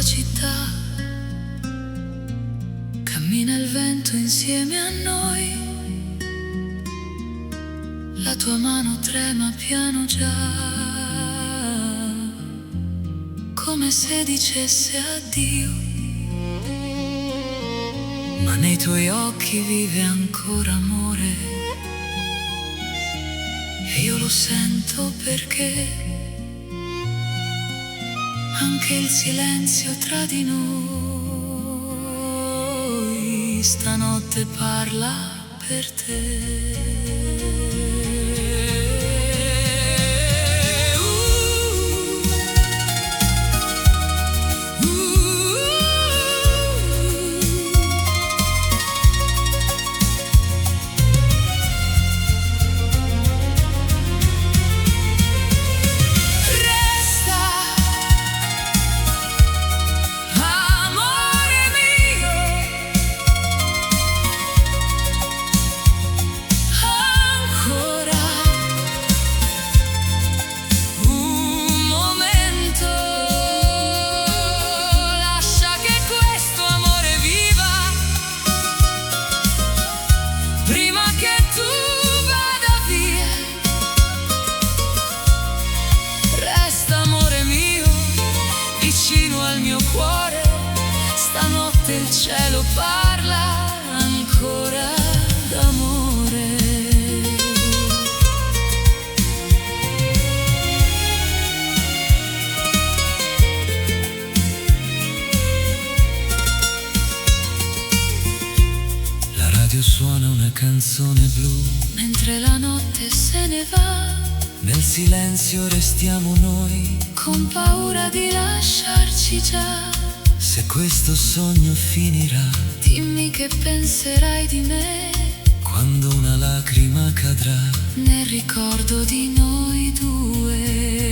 città, cammina il vento insieme a noi, la tua mano trema piano già, come se dicesse addio, ma nei tuoi occhi vive ancora amore, e io lo sento perché anche il silenzio tra di noi stanotte parla per te. Stanotte il cielo parla ancora d'amore. La radio suona una canzone blu, mentre la notte se ne va. Nel silenzio restiamo noi, con paura di lasciarci già. Se questo sogno finirà, dimmi che penserai di me quando una lacrima cadrà nel ricordo di noi due.